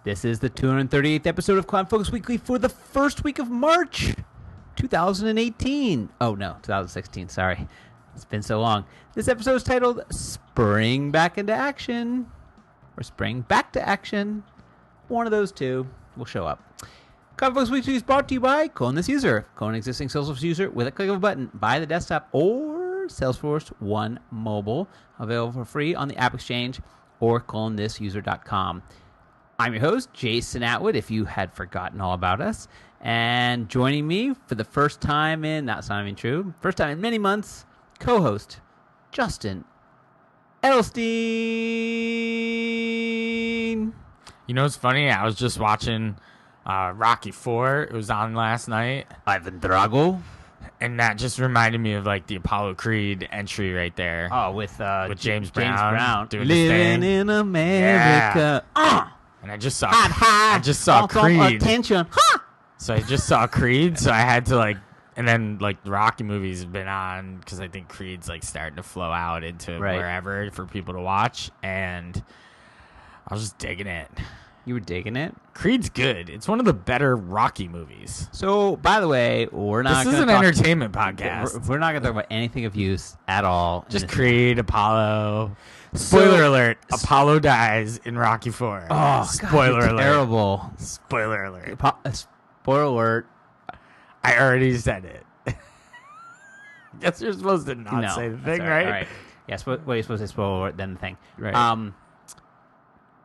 This is the 238th episode of CloudFocus Weekly for the first week of March 2018. Oh, no, 2016. Sorry. It's been so long. This episode is titled Spring Back into Action or Spring Back to Action. One of those two will show up. CloudFocus Weekly is brought to you by Clone This User. Clone an existing Salesforce user with a click of a button by the desktop or Salesforce One Mobile. Available for free on the App Exchange or clonethisuser.com. I'm your host, Jason Atwood, if you had forgotten all about us. And joining me for the first time in, that's not even true, first time in many months, co-host, Justin Edelstein. You know what's funny? I was just watching Rocky IV. It was on last night. Ivan Drago. And that just reminded me of like the Apollo Creed entry right there. Oh, with James Brown doing Living in America. Yeah. And I just saw Creed. Attention. So I just saw Creed, so I had to and then the Rocky movies have been on because I think Creed's starting to flow out into wherever for people to watch, and I was just digging it. You were digging it? Creed's good. It's one of the better Rocky movies. So, by the way, This is an entertainment podcast. We're not going to talk about anything of use at all. Just Creed, Apollo. Spoiler alert. Apollo dies in Rocky IV. Oh, spoiler alert. Terrible. Spoiler alert. Spoiler alert. I already said it. Guess you're supposed to not say the thing, right? All right. Yes, what are you supposed to say? Spoiler alert, then the thing. Right.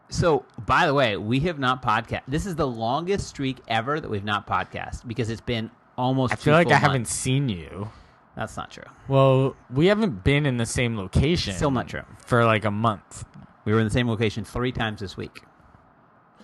So, by the way, we have not podcast. This is the longest streak ever that we've not podcast because it's been almost. I feel like I haven't seen you. That's not true. Well, we haven't been in the same location. Still not true. For a month. We were in the same location 3 times this week.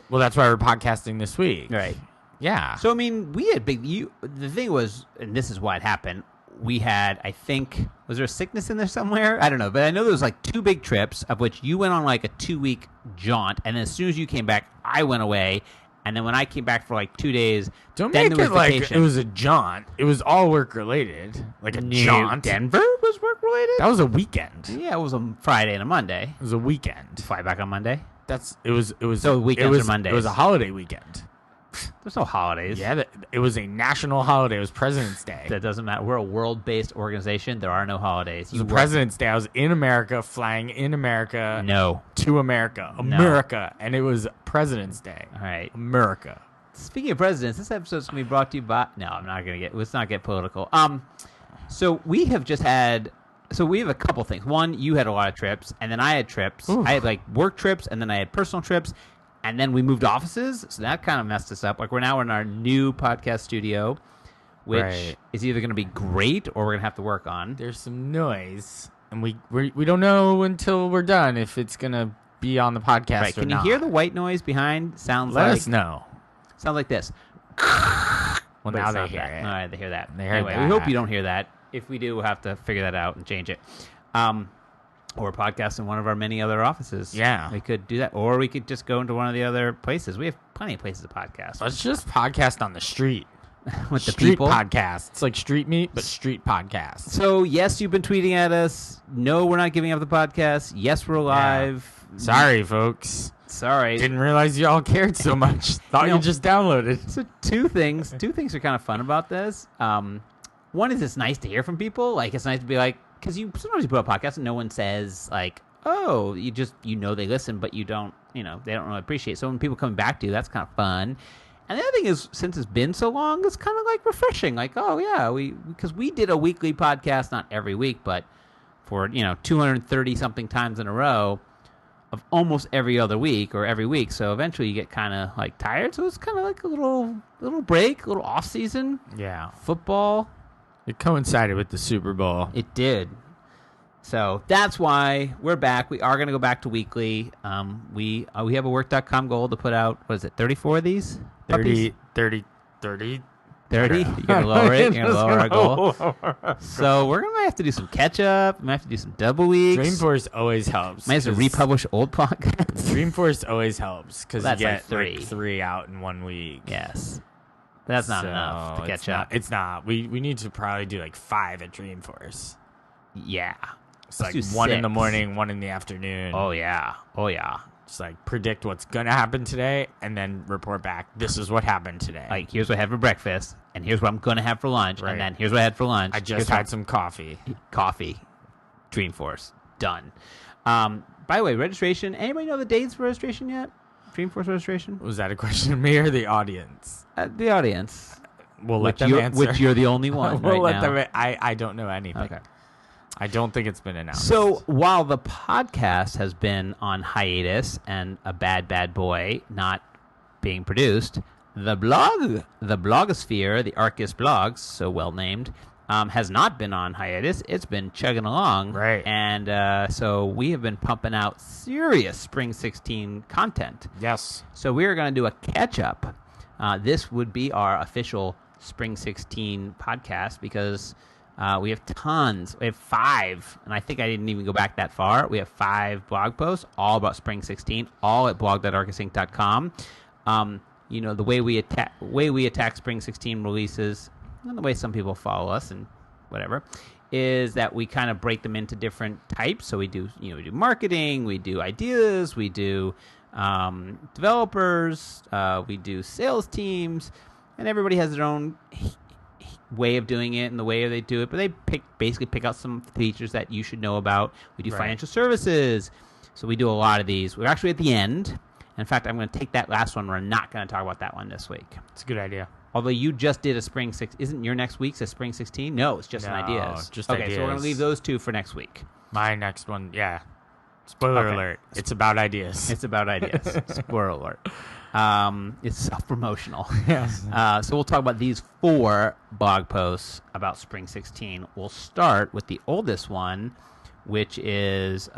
Well, that's why we're podcasting this week. Right. Yeah. So, I mean, we had the thing was, and this is why it happened, we had, I think, was there a sickness in there somewhere? I don't know. But I know there was 2 big trips, of which you went on a 2-week jaunt. And then as soon as you came back, I went away. And then when I came back for 2 days, don't then make there it was vacation. It was a jaunt. It was all work related. A jaunt. Denver was work related? That was a weekend. Yeah, it was a Friday and a Monday. It was a weekend. Fly back on Monday? It was So weekends or Mondays? It was a holiday weekend. There's no holidays. Yeah, it was a national holiday. It was President's Day. That doesn't matter. We're a world-based organization. There are no holidays. It was President's Day. I was in America, flying in America. No. To America. America. And it was President's Day. All right. America. Speaking of presidents, this episode's going to be brought to you by... No, I'm not going to let's not get political. So we have just had... So we have a couple things. One, you had a lot of trips, and then I had trips. Oof. I had work trips, and then I had personal trips. And then we moved offices, so that kind of messed us up. We're now in our new podcast studio, which is either going to be great or we're going to have to work on. There's some noise, and we don't know until we're done if it's going to be on the podcast or not. Can you hear the white noise behind? Let us know. Sounds like this. Well, now they hear it. All right, they hear that. Anyway, we hope you don't hear that. If we do, we'll have to figure that out and change it. Or podcast in one of our many other offices. Yeah. We could do that. Or we could just go into one of the other places. We have plenty of places to podcast. Let's just podcast on the street. With the street people. Podcast. It's like street meat, but street podcast. So, yes, you've been tweeting at us. No, we're not giving up the podcast. Yes, we're live. Yeah. Sorry, folks. Sorry. Didn't realize you all cared so much. Thought you just downloaded. So, two things are kind of fun about this. One is it's nice to hear from people. It's nice to be because sometimes you put up podcasts and no one says oh, you they listen, but you don't, they don't really appreciate it. So when people come back to you, that's kind of fun. And the other thing is, since it's been so long, it's kind of refreshing. Oh yeah, because we did a weekly podcast, not every week, but for 230 something times in a row of almost every other week or every week. So eventually you get kind of tired. So it's kind of a little break, a little off season. Yeah, football. It coincided with the Super Bowl. It did. So that's why we're back. We are going to go back to weekly. We have a work.com goal to put out, what is it, 34 of these? 30. 30? You're going to lower it? You're going to lower our goal? So we're going to have to do some catch-up. We might have to do some double weeks. Dreamforce always helps. Might have to republish old podcasts. Dreamforce always helps because you get 3 out in 1 week. Yes. But that's not enough to catch up. It's not. We need to probably do 5 at Yeah. It's 1 in the morning, 1 in the afternoon. Oh, yeah. just like predict what's going to happen today and then report back. This is what happened today. Like, here's what I had for breakfast, and here's what I'm going to have for lunch, and then here's what I had for lunch. I just had some coffee. Dreamforce. Done. By the way, registration. Anybody know the dates for registration yet? Dreamforce registration? Was that a question of me or the audience? The audience. We'll let them answer. Which you're the only one we'll right let now. them. I don't know anything. Okay. I don't think it's been announced. So while the podcast has been on hiatus and a bad boy not being produced, the blogosphere, the Arkus blogs, so well named, has not been on hiatus. It's been chugging along. Right. And so we have been pumping out serious Spring 16 content. Yes. So we are going to do a catch-up. This would be our official Spring 16 podcast because we have tons. We have 5, and I think I didn't even go back that far. We have 5 blog posts, all about Spring 16, all at blog.arkusinc.com. The way we attack Spring 16 releases, and the way some people follow us and whatever, is that we kind of break them into different types. So we do marketing, we do ideas, we do developers, we do sales teams, and everybody has their own way of doing it and the way they do it, but they basically pick out some features that you should know about. We do financial services, so we do a lot of these. We're actually at the end. In fact, I'm going to take that last one. We're not going to talk about that one this week. It's a good idea. Although you just did a Spring 6, isn't your next week's a Spring 16? No, it's just an ideas. Just okay, ideas. so we're going to leave those 2 for next week. My next one, yeah. Spoiler alert. It's about ideas. It's about ideas. Spoiler alert. It's self-promotional. Yes. So we'll talk about these 4 blog posts about Spring 16. We'll start with the oldest one, which is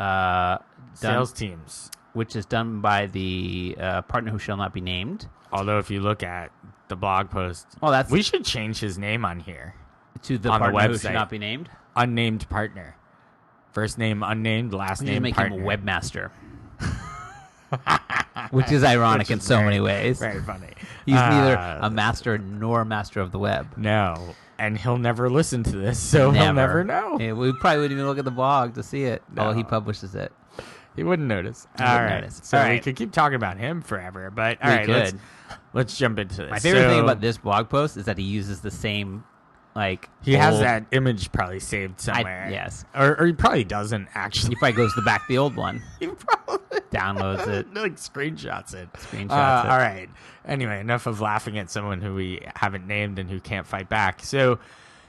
sales teams, which is done by the partner who shall not be named. Although if you look at the blog post, we should change his name on here to the partner who shall not be named. Unnamed partner. First name unnamed, last name make partner. Him a webmaster. Which is ironic in so many ways. Very funny. He's neither a master nor a master of the web. No. And he'll never listen to this, so he'll never know. Yeah, we probably wouldn't even look at the blog to see it. No. He publishes it. He wouldn't notice. All right. So we could keep talking about him forever, but all right, let's jump into this. My favorite thing about this blog post is that he uses the same, he has that image probably saved somewhere. Yes. Or he probably doesn't, actually. He probably goes to back the old one. He probably downloads it. Screenshots it. All right. Anyway, enough of laughing at someone who we haven't named and who can't fight back. So,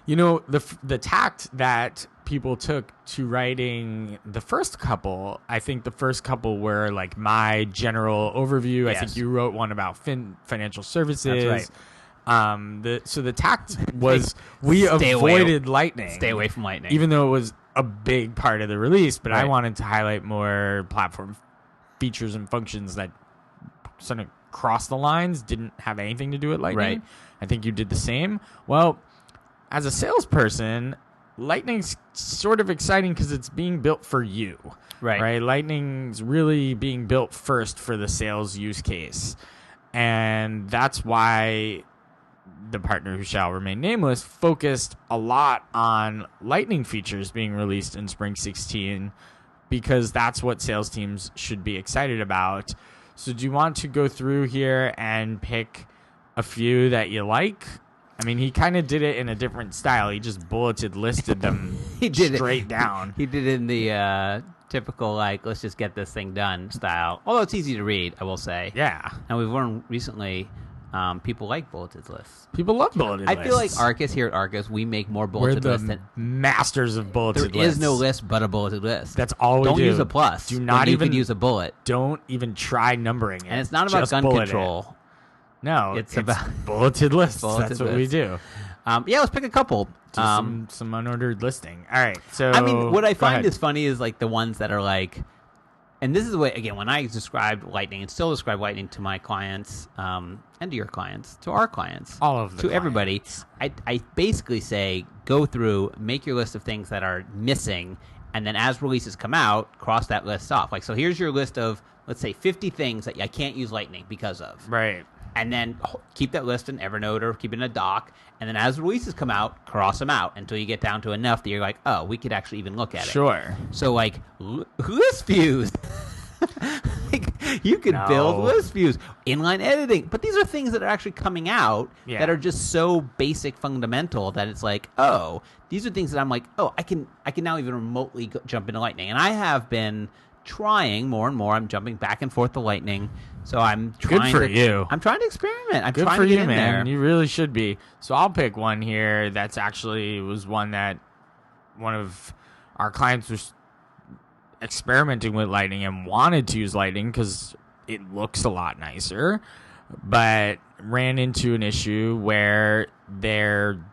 the tact that people took to writing the first couple, I think the first couple were my general overview. Yes. I think you wrote one about financial services. That's right. So the tact was we avoided Lightning. Stay away from Lightning. Even though it was a big part of the release, but I wanted to highlight more platform features and functions that sort of crossed the lines, didn't have anything to do with Lightning. Right. I think you did the same. Well, as a salesperson, Lightning's sort of exciting because it's being built for you. Right. Lightning's really being built first for the sales use case. And that's why the partner who shall remain nameless focused a lot on Lightning features being released in Spring 16 because that's what sales teams should be excited about. So do you want to go through here and pick a few that you like? I mean, he kind of did it in a different style. He just listed them straight down. He did it in the typical, let's just get this thing done style. Although it's easy to read, I will say. Yeah. And we've learned recently people like bulleted lists. People love bulleted lists. I feel like here at Arkus, we make more bulleted lists than... masters of bulleted lists. There is no list but a bulleted list. That's all we do. Don't use a plus. Do not even use a bullet. Don't even try numbering it. And it's not about gun control. No, it's about bulleted lists. That's what we do. Let's pick a couple. Some unordered listing. All right. So I mean, what I find is funny is the ones that are and this is the way, again, when I described Lightning and still describe Lightning to my clients and to your clients, to our clients, all of them, to everybody, I basically say go through, make your list of things that are missing, and then as releases come out, cross that list off. So here's your list of, let's say, 50 things that I can't use Lightning because of. Right. And then keep that list in Evernote or keep it in a doc. And then as releases come out, cross them out until you get down to enough that you're like, oh, we could actually even look at it. Sure. So list views. You could build list views, inline editing. But these are things that are actually coming out that are just so basic, fundamental that it's like, oh, these are things that I'm like, oh, I can now even remotely jump into Lightning. And I have been trying more and more. I'm jumping back and forth to Lightning. So I'm trying you. I'm trying to experiment. I'm Good trying for to get you, in man. there. You really should be. So I'll pick one here that's actually was one that one of our clients was experimenting with Lightning and wanted to use Lightning because it looks a lot nicer, but ran into an issue where their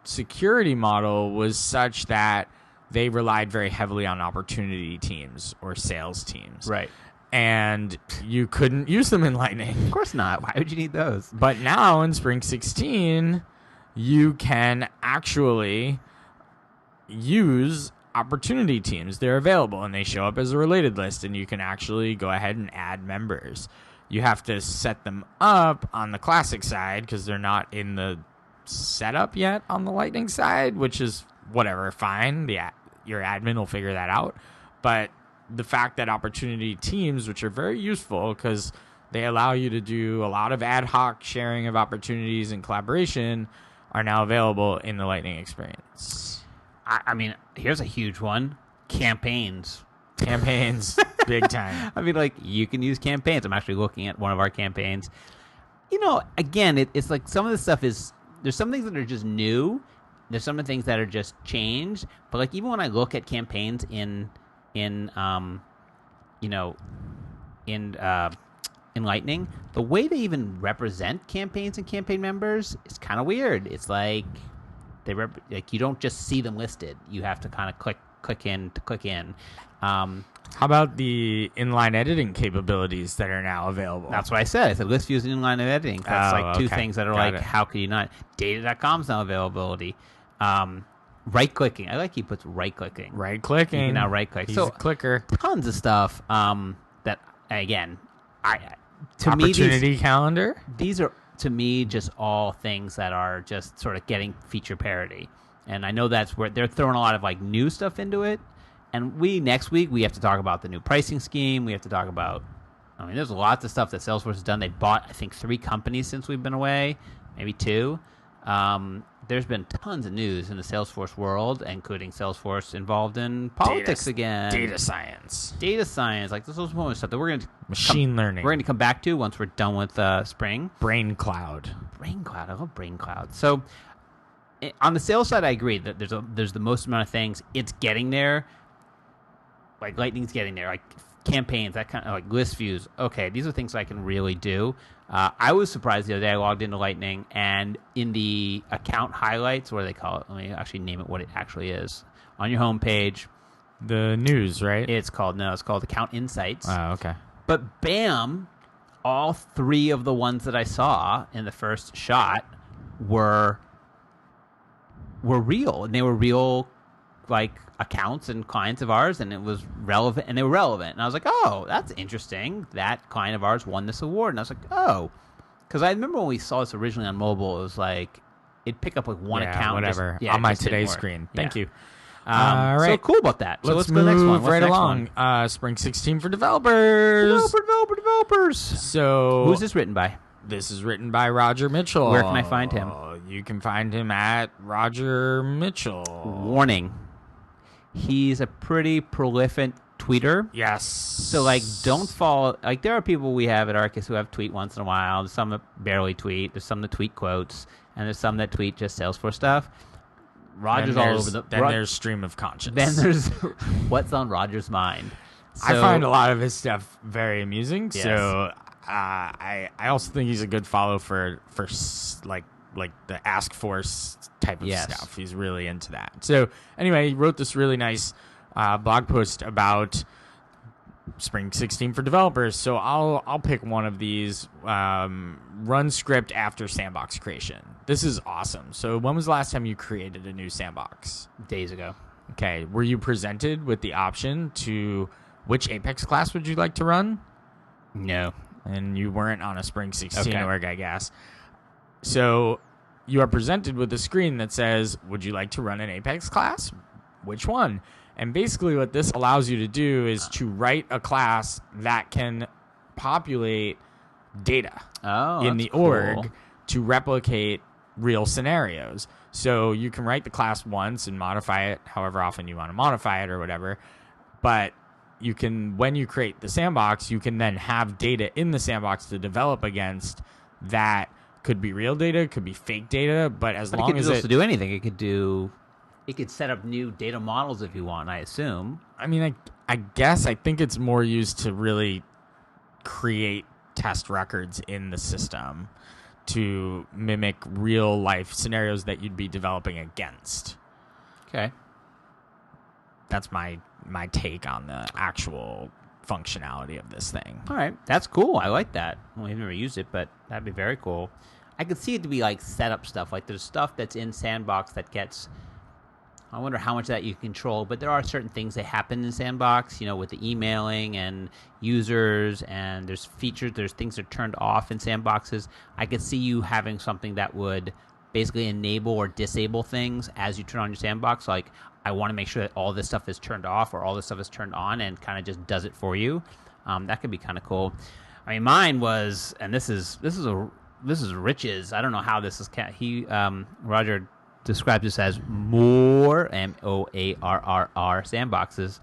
security model was such that they relied very heavily on opportunity teams or sales teams. Right. And you couldn't use them in Lightning. Of course not. Why would you need those? But now in Spring 16, you can actually use opportunity teams. They're available and they show up as a related list, and you can actually go ahead and add members. You have to set them up on the classic side because they're not in the setup yet on the Lightning side, which is whatever, fine. Your admin will figure that out. But the fact that opportunity teams, which are very useful because they allow you to do a lot of ad hoc sharing of opportunities and collaboration, are now available in the Lightning experience. I mean, here's a huge one. Campaigns, big time. I mean, like, you can use campaigns. I'm actually looking at one of our campaigns. You know, again, it's like some of the stuff is, there's some things that are just new. There's some of the things that are just changed. But like, even when I look at campaigns in Lightning, the way they even represent campaigns and campaign members is kind of weird. It's like you don't just see them listed. You have to kind of click in. How about the inline editing capabilities that are now available? That's what I said. I said list views and inline editing. That's two things that are Got it. how could you not? Data.com's now availability. Right-clicking. I like he puts right-clicking. Right-clicking. You can now right-click. He's a clicker. Tons of stuff that, again, Opportunity calendar? These are, to me, just all things that are just sort of getting feature parity. And I know that's where they're throwing a lot of like new stuff into it. And next week, we have to talk about the new pricing scheme. We have to talk about, there's lots of stuff that Salesforce has done. They bought, I think, 3 companies since we've been away, maybe 2. There's been tons of news in the Salesforce world, including Salesforce involved in politics again. Data science. Like this was one stuff that we're going to machine learning. We're going to come back to once we're done with Spring. Brain cloud. I love brain cloud. So on the sales side, I agree that there's the most amount of things. It's getting there. Like Lightning's getting there. Like campaigns, that kind of like list views. Okay, these are things I can really do. I was surprised the other day. I logged into Lightning, and in the account highlights, what do they call it? Let me actually name it what it actually is. On your homepage, the news, right? It's called Account Insights. Oh, okay. But bam, all 3 of the ones that I saw in the first shot were real, and they were real, like accounts and clients of ours, and it was relevant, and they were relevant. And I was like, oh, that's interesting. That client of ours won this award. And I was like, oh, because I remember when we saw this originally on mobile, it was like it'd pick up like one account, whatever, on my today's screen. Thank you. All right, so cool about that. So let's move go to the next one. What's right the next along. One? Spring 16 for developers. Developers. So who's this written by? This is written by Roger Mitchell. Where can I find him? You can find him at Roger Mitchell. Warning. He's a pretty prolific tweeter. Yes. So, like, don't follow. Like, there are people we have at Arkus who have tweet once in a while. There's some that barely tweet. There's some that tweet quotes. And there's some that tweet just Salesforce stuff. Roger's all over the... Then there's stream of conscience. Then there's what's on Roger's mind. So, I find a lot of his stuff very amusing. Yes. So, I also think he's a good follow for like the Ask Force type of stuff. He's really into that. So anyway, he wrote this really nice blog post about Spring 16 for developers. So I'll pick one of these. Run script after Sandbox Creation. This is awesome. So when was the last time you created a new sandbox? Days ago. Okay. Were you presented with the option to which Apex class would you like to run? No. And you weren't on a Spring 16 org, I guess. So you are presented with a screen that says, would you like to run an Apex class? Which one? And basically what this allows you to do is to write a class that can populate data in the cool. org to replicate real scenarios. So you can write the class once and modify it however often you want to modify it or whatever. But you can, when you create the sandbox, you can then have data in the sandbox to develop against. That could be real data, could be fake data, but as long as it could also do anything. It could set up new data models if you want, I assume. I mean, I guess I think it's more used to really create test records in the system to mimic real life scenarios that you'd be developing against. Okay. That's my take on the actual functionality of this thing. All right. That's cool. I like that. Well, I've never used it, but that'd be very cool. I could see it to be like setup stuff. Like there's stuff that's in Sandbox that gets... I wonder how much of that you control, but there are certain things that happen in Sandbox, with the emailing and users, and there's features, there's things that are turned off in Sandboxes. I could see you having something that would basically enable or disable things as you turn on your Sandbox. Like, I want to make sure that all this stuff is turned off or all this stuff is turned on, and kind of just does it for you. That could be kind of cool. I mean, mine was, and this is riches. I don't know how this is. Roger describes this as more MOARRR sandboxes.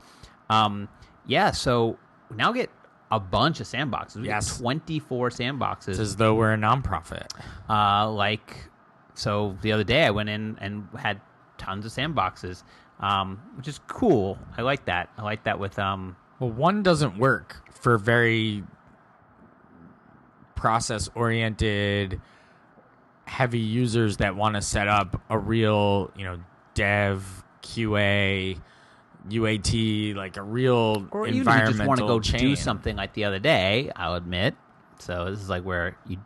So we now get a bunch of sandboxes. We get 24 sandboxes. It's as though we're a nonprofit. So the other day I went in and had tons of sandboxes, which is cool. I like that. I like that with Well, one doesn't work for very process-oriented heavy users that want to set up a real, dev, QA, UAT, like a real or environmental even if you just want to go chain. do something like the other day, I'll admit. So this is like where you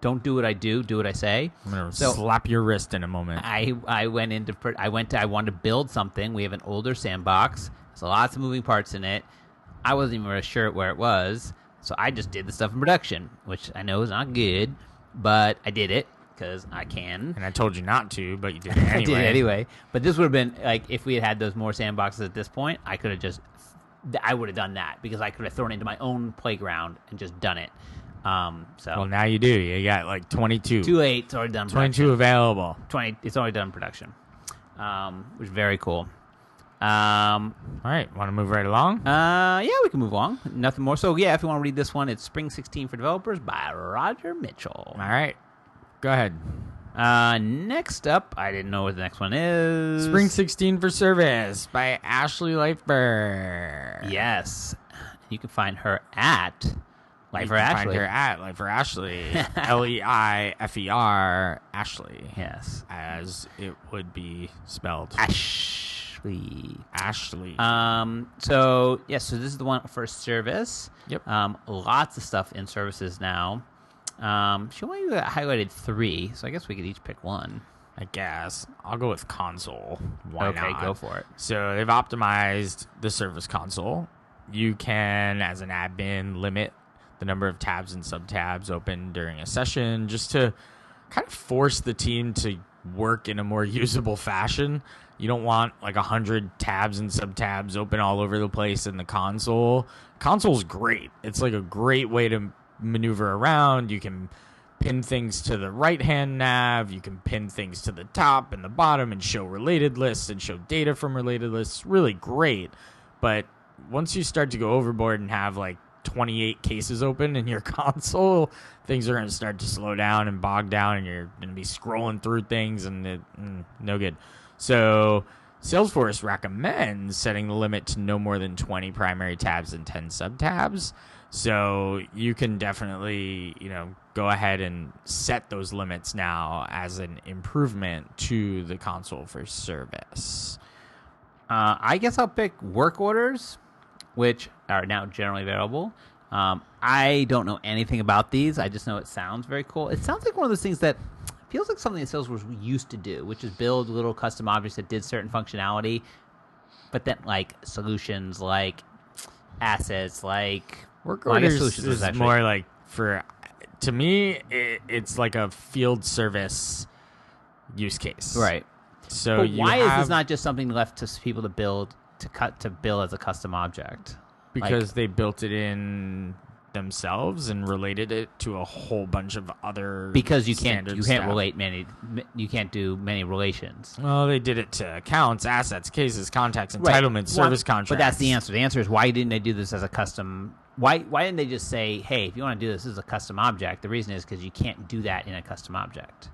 don't do what I do what I say. I'm going to slap your wrist in a moment. I wanted to build something. We have an older sandbox. There's lots of moving parts in it. I wasn't even really sure where it was. So I just did the stuff in production, which I know is not good. But I did it because I can. And I told you not to, but you did it anyway. I did it anyway. But this would have been, like, if we had those more sandboxes at this point, I would have done that because I could have thrown it into my own playground and just done it. Well, now you do. You got like 22. Too late. It's already done. 22 available. 20. It's already done in production, which is very cool. All right, want to move right along? Yeah, we can move along. Nothing more. So, yeah, if you want to read this one, it's Spring 16 for Developers by Roger Mitchell. All right, go ahead. Next up, I didn't know what the next one is. Spring 16 for Service by Ashley Leifberg. Yes. You can find her at Leifer Ashley. Find her at Leifer Ashley. Leifer Ashley. Yes. As it would be spelled. Ashley. So this is the one for Service. Yep. Lots of stuff in services now. She only highlighted 3, so I guess we could each pick one. I guess. I'll go with console. Why not? Okay, go for it. So they've optimized the service console. You can, as an admin, limit the number of tabs and subtabs open during a session just to kind of force the team to work in a more usable fashion. You don't want like 100 tabs and subtabs open all over the place in the console. Console's great. It's like a great way to maneuver around. You can pin things to the right-hand nav. You can pin things to the top and the bottom and show related lists and show data from related lists. Really great. But once you start to go overboard and have like 28 cases open in your console, things are going to start to slow down and bog down, and you're going to be scrolling through things, and no good. So Salesforce recommends setting the limit to no more than 20 primary tabs and 10 subtabs. So you can definitely, go ahead and set those limits now as an improvement to the console for Service. I guess I'll pick work orders, which are now generally available. I don't know anything about these. I just know it sounds very cool. It sounds like one of those things that feels like something that Salesforce used to do, which is build little custom objects that did certain functionality, but then like solutions, like assets, like work orders is more like to me, it's like a field service use case, right? So but why is this not just something left to people to build to build as a custom object? Because they built it in themselves and related it to a whole bunch of other because you can't stuff. relate you can't do many relations. Well, they did it to accounts, assets, cases, contacts, entitlements, service contracts. But that's the answer. The answer is, why didn't they do this as a custom? Why didn't they just say, hey, if you want to do this as a custom object? The reason is because you can't do that in a custom object.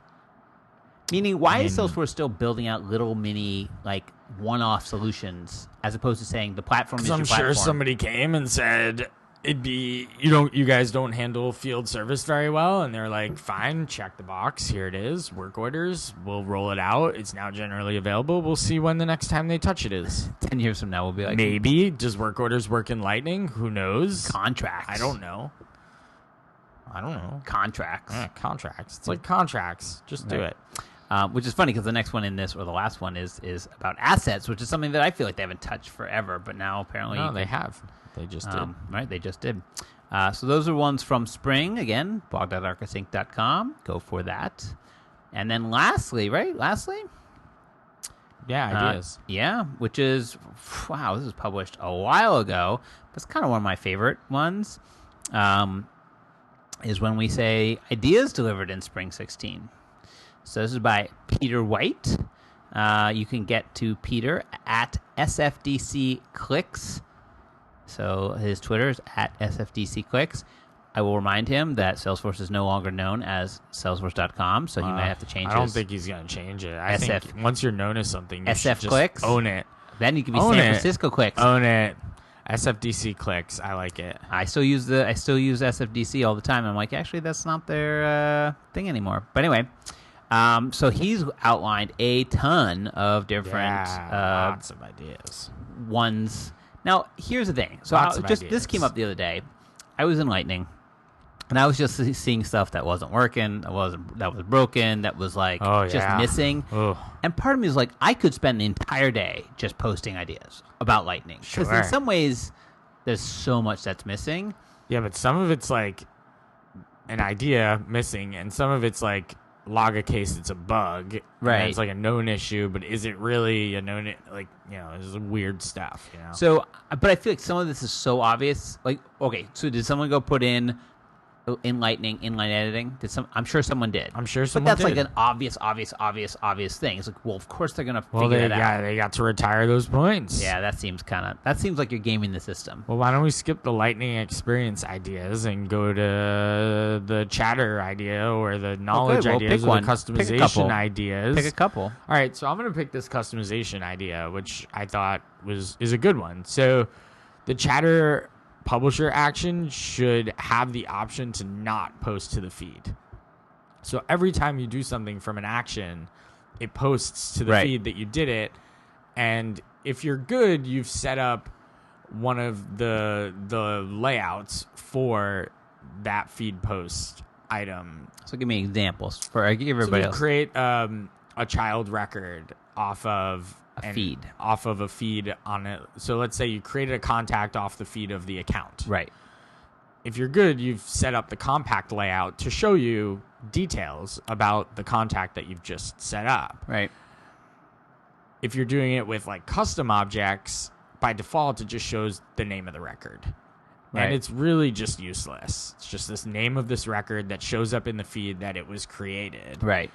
Meaning, why is Salesforce still building out little mini, like, one-off solutions as opposed to saying the platform is your platform? I'm sure somebody came and said, you guys don't handle field service very well, and they're like, fine, check the box, here it is, work orders, we'll roll it out, it's now generally available, we'll see when the next time they touch it is. 10 years from now, we'll be like, maybe. Does work orders work in Lightning? Who knows? Contracts. I don't know. Contracts. Yeah, contracts. It's like contracts. Just do it. Which is funny because the next one in this, or the last one, is about assets, which is something that I feel like they haven't touched forever, but now apparently... No, they have. They just did. Right, they just did. So those are ones from Spring. Again, blog.arkusinc.com. Go for that. And then lastly... Yeah, ideas. Which is... Wow, this was published a while ago. That's kind of one of my favorite ones. Is when we say ideas delivered in Spring 16. So this is by Peter White. You can get to Peter at SFDC Clicks. So his Twitter is at SFDC Clicks. I will remind him that Salesforce is no longer known as Salesforce.com, so he might have to change it. I don't think he's going to change it. I think once you're known as something, you should Clicks? Just own it. Then you can be San Francisco Clicks. Own it. SFDC Clicks. I like it. I still use SFDC all the time. I'm like, actually, that's not their thing anymore. But anyway... so he's outlined a ton of different lots of ideas. Ones. Now, here's the thing. So this came up the other day. I was in Lightning, and I was just seeing stuff that wasn't working, that was broken, that was like just missing. Ugh. And part of me was like, I could spend the entire day just posting ideas about Lightning. Because in some ways, there's so much that's missing. Yeah, but some of it's like an idea missing, and some of it's like log a case, it's a bug, right? And it's like a known issue, but is it really a known? Like, it's weird stuff. So, but I feel like some of this is so obvious. Like, okay, so did someone go put in Lightning inline editing? I'm sure someone did. But that's like an obvious thing. It's like, well, of course they're gonna figure it out. Yeah, they got to retire those points. Yeah, that seems like you're gaming the system. Well, why don't we skip the Lightning experience ideas and go to the chatter idea or the knowledge ideas or the customization ideas? Pick a couple. All right, so I'm gonna pick this customization idea, which I thought is a good one. So the chatter publisher action should have the option to not post to the feed. So every time you do something from an action, it posts to the feed that you did it. And if you're good, you've set up one of the layouts for that feed post item. So give me examples for everybody else. Create a child record off of a feed on it. So let's say you created a contact off the feed of the account. Right. If you're good, you've set up the compact layout to show you details about the contact that you've just set up. Right. If you're doing it with like custom objects, by default, it just shows the name of the record. Right. And it's really just useless. It's just this name of this record that shows up in the feed that it was created. Right.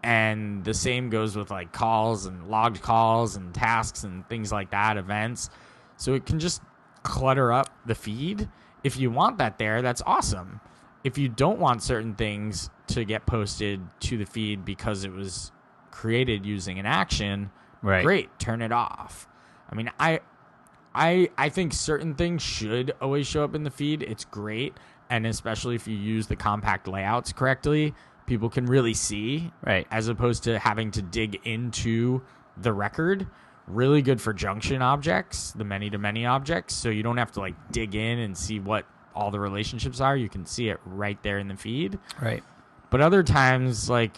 And the same goes with like calls and logged calls and tasks and things like that, events. So it can just clutter up the feed. If you want that there, that's awesome. If you don't want certain things to get posted to the feed because it was created using an action, great, turn it off. I mean, I think certain things should always show up in the feed. It's great. And especially if you use the compact layouts correctly, people can really see, as opposed to having to dig into the record. Really good for junction objects, the many-to-many objects, so you don't have to like dig in and see what all the relationships are. You can see it right there in the feed. Right. But other times, like,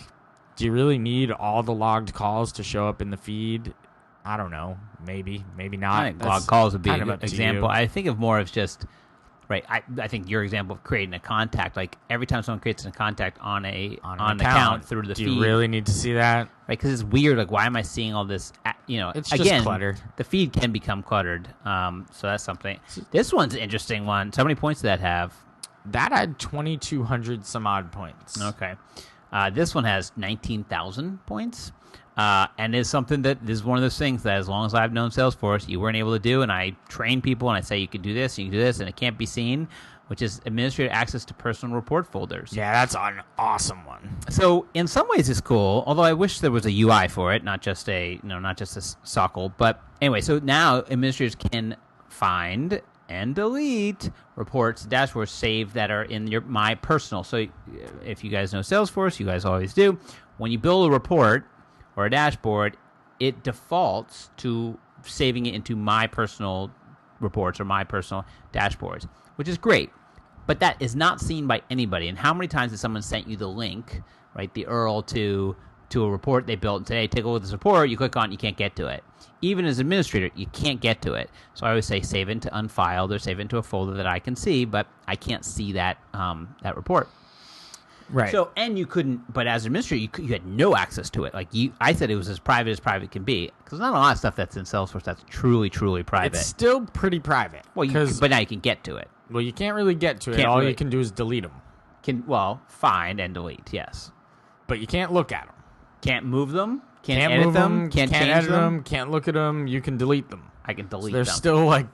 do you really need all the logged calls to show up in the feed? I don't know. Maybe not. I think logged calls would be a good example. I think of more of just... Right, I think your example of creating a contact, like every time someone creates a contact on an account through the feed. Do you really need to see that? Right, because it's weird. Like, why am I seeing all this? It's just cluttered. The feed can become cluttered. So that's something. This one's an interesting one. So how many points did that have? That had 2,200 some odd points. Okay. This one has 19,000 points. And it's something that is one of those things that as long as I've known Salesforce, you weren't able to do. And I train people and I say, you can do this, you can do this, and it can't be seen, which is administrator access to personal report folders. Yeah, that's an awesome one. So in some ways it's cool, although I wish there was a UI for it, not just a sockle. But anyway, so now administrators can find and delete reports, dashboards saved that are in my personal. So if you guys know Salesforce, you guys always do. When you build a report or a dashboard, it defaults to saving it into my personal reports or my personal dashboards, which is great. But that is not seen by anybody. And how many times has someone sent you the link, right, the URL to a report they built and say, hey, take a look at this report. You click on it, you can't get to it. Even as an administrator, you can't get to it. So I always say save into unfiled or save into a folder that I can see, but I can't see that report. Right. So, and you couldn't, but as an administrator, you had no access to it. Like I said it was as private can be. Because not a lot of stuff that's in Salesforce that's truly, truly private. It's still pretty private. Well, but now you can get to it. Well, you can't really get to it. All you can do is delete them. Find and delete, yes. But you can't look at them. Can't move them. Can't edit them. Can't change edit them. Can't look at them. You can delete them. I can delete them.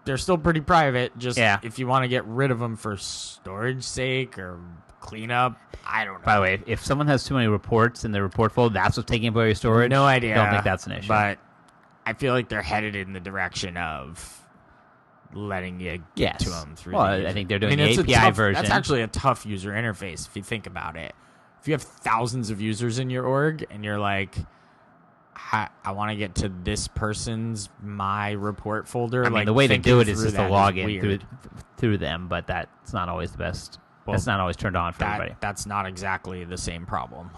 They're still pretty private. Just if you want to get rid of them for storage sake or cleanup, I don't know. By the way, if someone has too many reports in their report folder, that's what's taking up all your storage. No idea. I don't think that's an issue. But I feel like they're headed in the direction of letting you get to them through. I think they're doing the API version. That's actually a tough user interface if you think about it. If you have thousands of users in your org and you're like, I want to get to this person's my report folder. I mean, the way to do it is just to log in through them, but that's not always the best. Well, that's not always turned on for everybody. That's not exactly the same problem.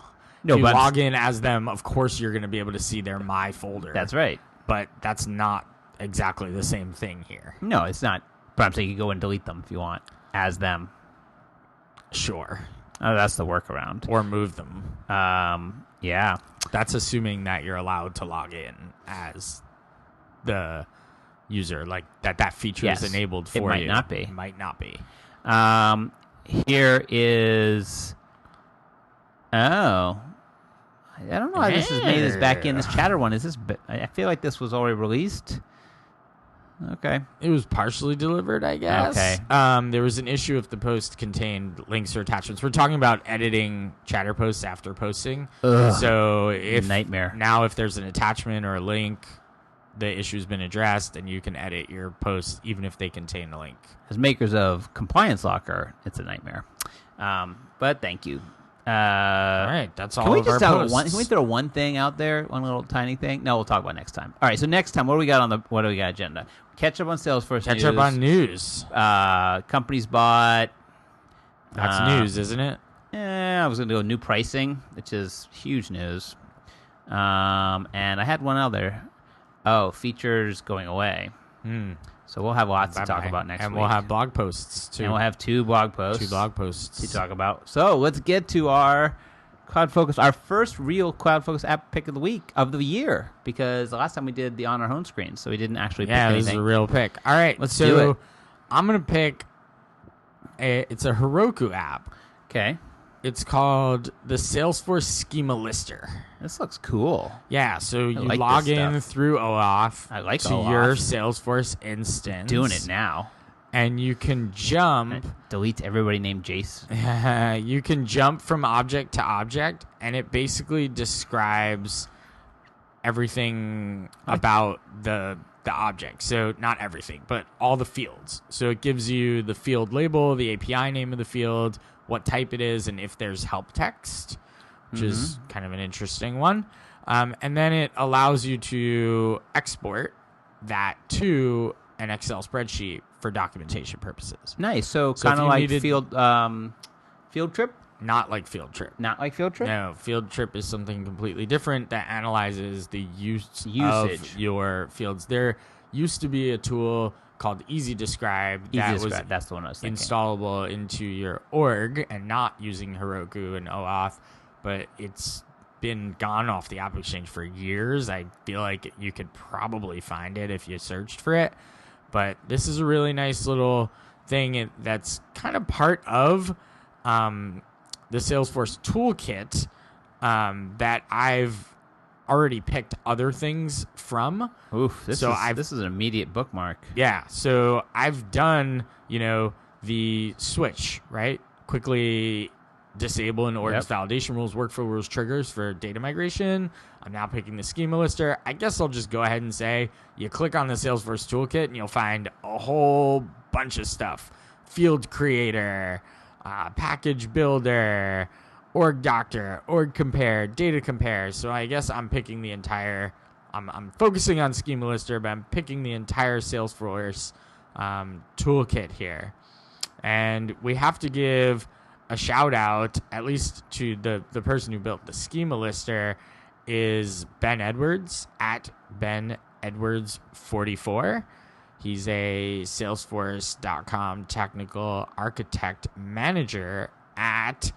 No, if you log in as them, of course you're going to be able to see their my folder. That's right. But that's not exactly the same thing here. No, it's not. But I'm saying you can go and delete them if you want as them. Sure. Oh, that's the workaround. Or move them. Yeah. That's assuming that you're allowed to log in as the user, like that feature is enabled for you. It might not be. It might not be. Here is... Oh. I don't know how this has made this back in. This chatter one. Is this... I feel like this was already released. Okay. It was partially delivered, I guess. Okay. There was an issue if the post contained links or attachments. We're talking about editing chatter posts after posting. Ugh. So if nightmare. Now if there's an attachment or a link, the issue's been addressed and you can edit your posts even if they contain a link. As makers of Compliance Locker, it's a nightmare. But thank you. All right, that's all of our posts. Can we throw one thing out there? One little tiny thing? No, we'll talk about next time. All right, so next time, what do we got agenda? Catch up on Salesforce news. Catch up on news. Companies bought. That's news, isn't it? I was going to go new pricing, which is huge news. And I had one other. Oh, features going away. So we'll have lots to talk about next week. And we'll have blog posts, too. And we'll have two blog posts. To talk about. So let's get to our CloudFocus, our first real CloudFocus app pick of the year, because the last time we did the on our home screen, so we didn't actually pick anything. Yeah, this is a real pick. All right, let's do it. I'm going to pick, it's a Heroku app. Okay. It's called the Salesforce Schema Lister. This looks cool. Yeah, so you log in through OAuth to your Salesforce instance. Doing it now. And you can jump. Delete everybody named Jace. You can jump from object to object, and it basically describes everything about the object. So not everything, but all the fields. So it gives you the field label, the API name of the field, what type it is, and if there's help text, which is kind of an interesting one. And then it allows you to export that to an Excel spreadsheet for documentation purposes. Nice. So kind of like Field Trip? Not like Field Trip. Not like Field Trip? No, Field Trip is something completely different that analyzes the usage of your fields. There used to be a tool called Easy Describe that's the one I was thinking. Installable into your org and not using Heroku and OAuth, but it's been gone off the App Exchange for years. I feel like you could probably find it if you searched for it, but this is a really nice little thing that's kind of part of the Salesforce toolkit that I've already picked other things from. Oof, this is an immediate bookmark. Yeah, so I've done, the switch, right? Quickly disable and orgs validation rules, workflow rules, triggers for data migration. I'm now picking the schema lister. I guess I'll just go ahead and say you click on the Salesforce toolkit and you'll find a whole bunch of stuff. Field creator, package builder, org doctor, org compare, data compare. So I guess I'm picking the entire, I'm focusing on schema lister, but I'm picking the entire Salesforce toolkit here. And we have to give a shout out, at least to the person who built the schema lister, is Ben Edwards at Ben Edwards 44. He's a Salesforce.com technical architect manager at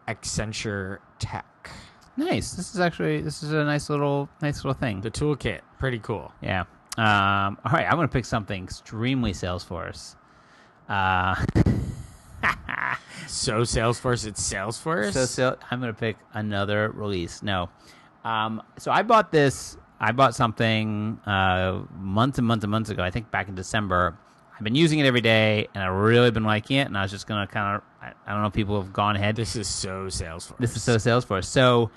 Accenture Tech. Nice. This is a nice little thing. The toolkit, pretty cool. Yeah. All right, I'm going to pick something extremely Salesforce. So Salesforce, it's Salesforce? So I'm going to pick another release. No. So I bought something months and months and months ago, I think back in December. I've been using it every day, and I've really been liking it, and I was just going to kind of, I don't know if people have gone ahead. This is so Salesforce. So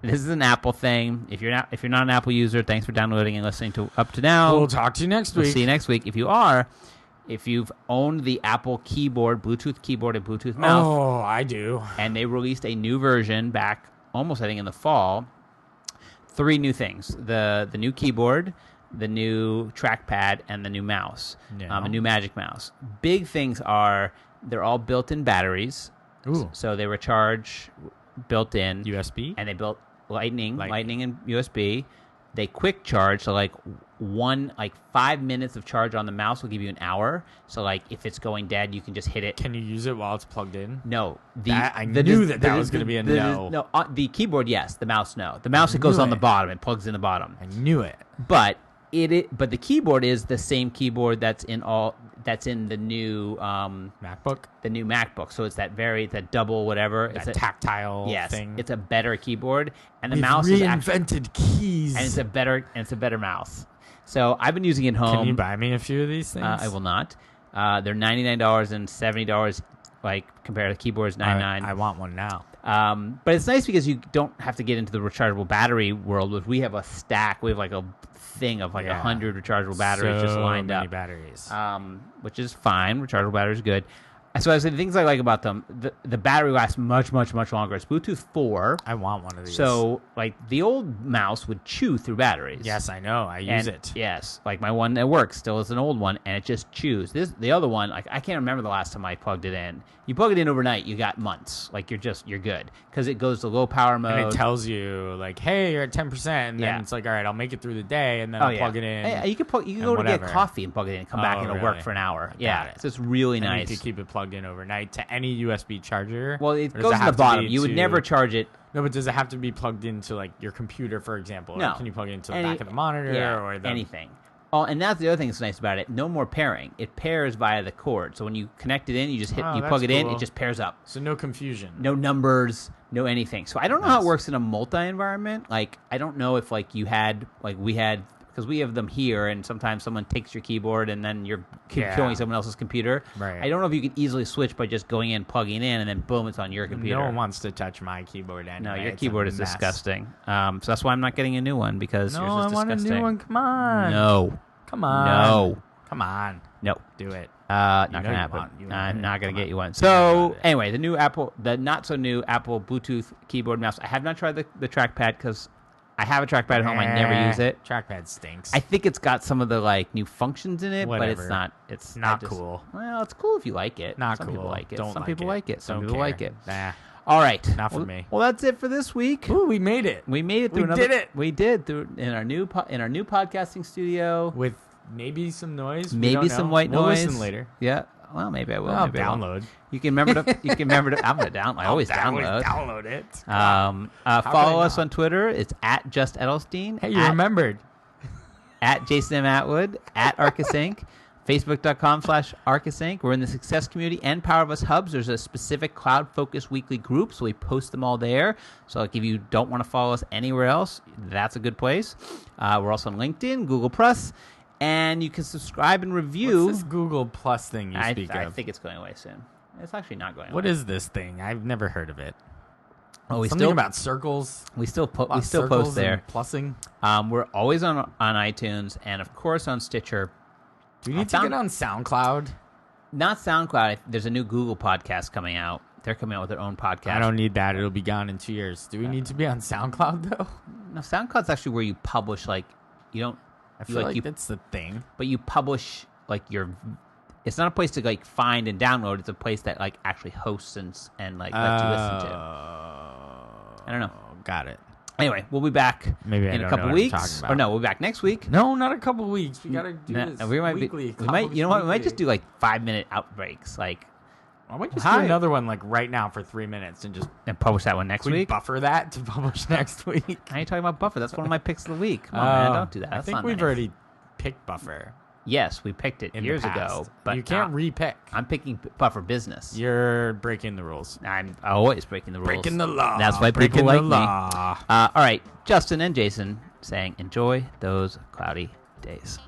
this is an Apple thing. If you're not an Apple user, thanks for downloading and listening to up to now. We'll talk to you next week. We'll see you next week. If you've owned the Apple keyboard, Bluetooth keyboard, and Bluetooth mouse. Oh, I do. And they released a new version back almost, I think, in the fall. 3 new things. The new keyboard, the new trackpad, and the new mouse. Yeah. A new Magic Mouse. Big things are they're all built-in batteries. Ooh. So they recharge built-in. USB? And they built lightning and USB. They quick charge, so 5 minutes of charge on the mouse will give you an hour. So if it's going dead, you can just hit it. Can you use it while it's plugged in? No. I knew that was going to be a no. No, the keyboard, yes. The mouse, no. The mouse, it goes on the bottom. It plugs in the bottom. I knew it. But the keyboard is the same keyboard that's in the new MacBook. The new MacBook. So it's that double whatever. It's a tactile thing. It's a better keyboard, and the We've mouse reinvented keys, and it's a better mouse. So I've been using it home. Can you buy me a few of these things? I will not. They're $99 and $70. Compared to the keyboards, $99. I want one now. But it's nice because you don't have to get into the rechargeable battery world. Which we have a stack. We have a thing of 100 rechargeable batteries just lined up. Batteries. Which is fine. Rechargeable batteries are good. So I was saying the things I like about them, the battery lasts much, much, much longer. It's Bluetooth 4. I want one of these. So the old mouse would chew through batteries. Yes, I know. I use it. Yes. My one at work still is an old one, and it just chews. The other one, I can't remember the last time I plugged it in. You plug it in overnight, you got months. You're good. Because it goes to low power mode. And it tells you, hey, you're at 10%. And then it's all right, I'll make it through the day, and then I'll plug it in. Hey, you can go to get coffee and plug it in and come back and it'll work for an hour. So it's really nice. You can keep it plugged in overnight to any USB charger. Well, it goes to the bottom. You would never charge it. No, but does it have to be plugged into your computer, for example? No. Or can you plug it into the back of the monitor or anything? Oh, and that's the other thing that's nice about it. No more pairing. It pairs via the cord. So when you connect it in, you just plug it in, it just pairs up. So no confusion. No numbers, no anything. So I don't know how it works in a multi-environment. I don't know if we had, because we have them here, and sometimes someone takes your keyboard and then you're killing someone else's computer. Right. I don't know if you could easily switch by just going in, plugging in, and then boom, it's on your computer. No one wants to touch my keyboard anyway. No, your keyboard is disgusting. So that's why I'm not getting a new one, because yours is disgusting. No, I want a new one. Come on. No. Come on. No. Come on. No. Do it. Not going to happen. I'm not going to get you one. So anyway, the not so new Apple Bluetooth keyboard mouse. I have not tried the trackpad because I have a trackpad at home. I never use it. Trackpad stinks. I think it's got some of the new functions in it, Whatever. but it's not. It's not cool. Well, it's cool if you like it. Not Some cool. people like it. Don't Some like people it. like it. Some Don't people care. like it. Nah. All right. Not for me. Well, that's it for this week. Ooh, we made it. We made it through We did it. We did through in our new podcasting studio With maybe some noise. Maybe some white noise. We'll listen later. Yeah. Well, maybe I will. I'll maybe I won't. download. You can remember to. I'm gonna download. I always download. Download it. Follow us on Twitter. It's at Just Edelstein. Hey, you remembered. At Jason M. Atwood. At Arkus Inc. Facebook.com/Arkus Inc. We're in the Success Community and Power of Us Hubs. There's a specific CloudFocus weekly group, so we post them all there. So like if you don't want to follow us anywhere else, that's a good place. We're also on LinkedIn, Google+, and you can subscribe and review. What's this Google Plus thing you speak of? I think it's going away soon. It's actually not going away. What is this thing? I've never heard of it. Oh, Something about circles. We still post there. Plussing. We're always on iTunes and of course on Stitcher. Do we need to get on SoundCloud? Not SoundCloud. There's a new Google podcast coming out. They're coming out with their own podcast. I don't need that. It'll be gone in 2 years. Do we need to be on SoundCloud though? No, SoundCloud's actually where you publish you don't. I feel like that's the thing. But you publish your. It's not a place to find and download. It's a place that actually hosts and lets you listen to. I don't know. Got it. Anyway, we'll be back in a couple weeks. Or no, we'll be back next week. No, not a couple weeks. We gotta do this weekly. We might just do 5-minute outbreaks. I might just do another one right now for 3 minutes and publish that one next week. Buffer that to publish next week. How are you talking about buffer? That's one of my picks of the week. Come on, man, don't do that. I think we've already picked buffer. Yes, we picked it years ago, but you can't re-pick. I'm picking buffer business. You're breaking the rules. I'm always breaking the rules. Breaking the law. That's why people like me. All right, Justin and Jason saying, enjoy those cloudy days.